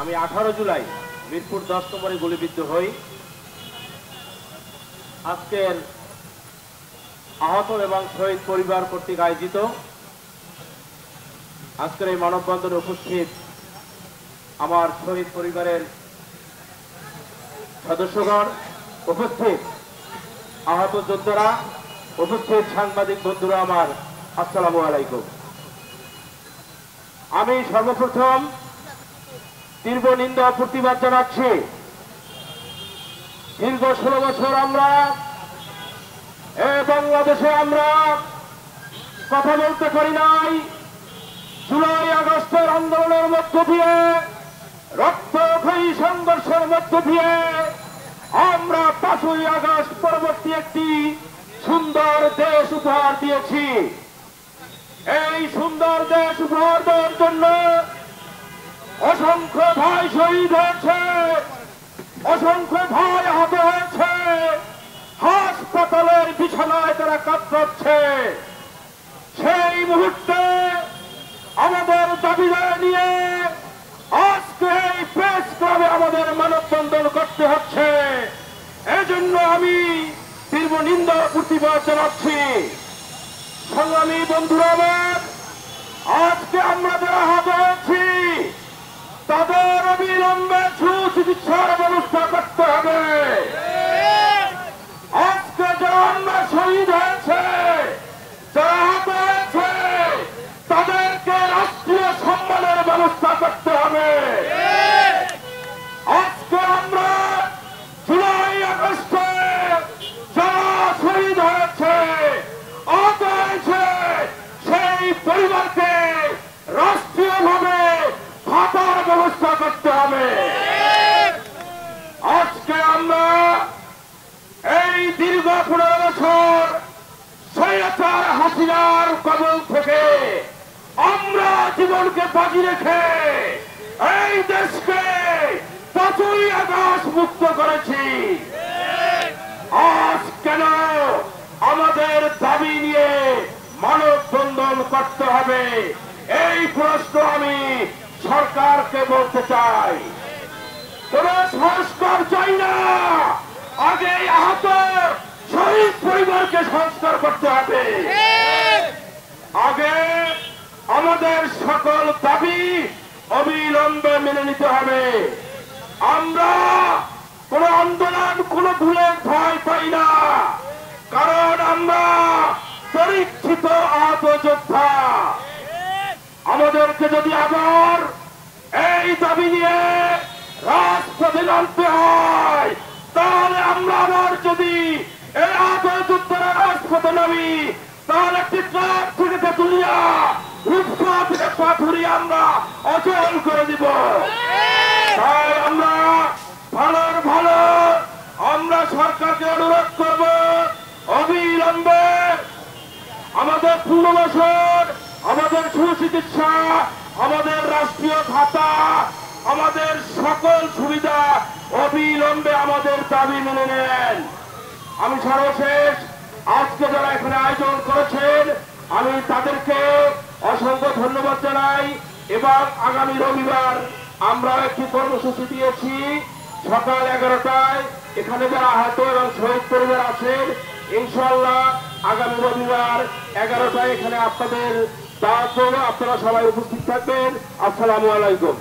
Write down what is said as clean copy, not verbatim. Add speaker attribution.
Speaker 1: আমি 18 জুলাই মিরপুর 10 নম্বরে গুলিবিদ্ধ হই। আজকের আহত এবং শহীদ পরিবার কর্তৃক আয়োজিত আজকের এই মানববন্ধনে উপস্থিত আমার শহীদ পরিবারের সদস্যগণ, উপস্থিত আহত যোদ্ধারা, উপস্থিত সাংবাদিক বন্ধুরা আমার, আসসালামু আলাইকুম। আমি সর্বপ্রথম তীব্র নিন্দা ও প্রতিবাদ জানাচ্ছি। দীর্ঘ 16 বছর আমরা বাংলাদেশে আমরা কথা বলতে পারি নাই। জুলাই আগস্টের আন্দোলনের মধ্য দিয়ে, রক্তক্ষয়ী সংঘর্ষের মধ্য দিয়ে আমরা 5ই আগস্ট পরবর্তী একটি সুন্দর দেশ উপহার দিয়েছি। এই সুন্দর দেশ উপহার দেওয়ার জন্য অসংখ্য ভাই শহীদ হয়েছে, অসংখ্য ভাই আহত হয়েছে, হাসপাতালের বিছানায় তারা কাতরাচ্ছে। সেই মুহূর্তে আমাদের দাবি নিয়ে আজকে এই প্রেস ক্লাবে আমাদের মানববন্ধন করতে হচ্ছে। এজন্য আমি তীব্র নিন্দা প্রতিবাদ জানাচ্ছি। সংগ্রামী বন্ধুরা আমার, আজকে আমরা যারা আহত হয়েছি তাদের অবিলম্বে সুচিকিৎসার ব্যবস্থা করতে হবে। আজকে যারা আমরা শহীদ হয়েছে, যারা আহত হয়েছে, তাদেরকে রাষ্ট্রীয় সম্মানের ব্যবস্থা করতে হবে। আজকে আমরা জুলাই আগস্টে যারা শহীদ হয়েছে, আহত হয়েছে, সেই পরিবারকে রাষ্ট্রীয়ভাবে ভাতার ব্যবস্থা করতে হবে। আজকে আমরা এই দীর্ঘ 15 বছর স্বৈরাচার হাসিনার কবল থেকে আমরা জীবনকে বাজি রেখে এই দেশকে 5ই আগস্ট মুক্ত করেছি। আজ কেন আমাদের দাবি নিয়ে মানববন্ধন করতে হবে? এই প্রশ্ন আমি সরকারকে বলতে চাই। কোন সংস্কার চাই না, আগে আহত শহীদ পরিবারকে সংস্কার করতে হবে। আগে আমাদের সকল দাবি অবিলম্বে মেনে নিতে হবে। আমরা কোন আন্দোলন, কোন ভুলের ভয় পাই না, কারণ আমরা পরীক্ষিত আহত যোদ্ধা। আমাদেরকে যদি আবার এই দাবি নিয়ে রাজপথে নামতে হয়, তাহলে আমরা আবার যদি এই আহত যোদ্ধারা রাজপথে নামি, তাহলে একটি ট্রাক থেকে তুলিয়া রূপসা থেকে পাথুরি আমরা অচল করে দিব। তাই আমরা ভালো আমরা সরকারকে অনুরোধ করব, অবিলম্বে আমাদের পুনর্বাসন, আমাদের সুচিকিৎসা, আমাদের রাষ্ট্রীয় ভাতা, আমাদের সকল সুবিধা অবিলম্বে আমাদের দাবি মেনে নেন। আমি সর্বশেষ আজকে যারা এখানে আয়োজন করেছেন, আমি তাদেরকে অসংখ্য ধন্যবাদ জানাই। এবং আগামী রবিবার আমরা একটি কর্মসূচি দিয়েছি সকাল 11টায়। এখানে যারা আহত এবং শহীদ পরিবার আছেন, ইনশাআল্লাহ আগামী রবিবার 11টায় এখানে আপনাদের দাওয়াত, আপনারা সবাই উপস্থিত থাকবেন। আসসালামু আলাইকুম।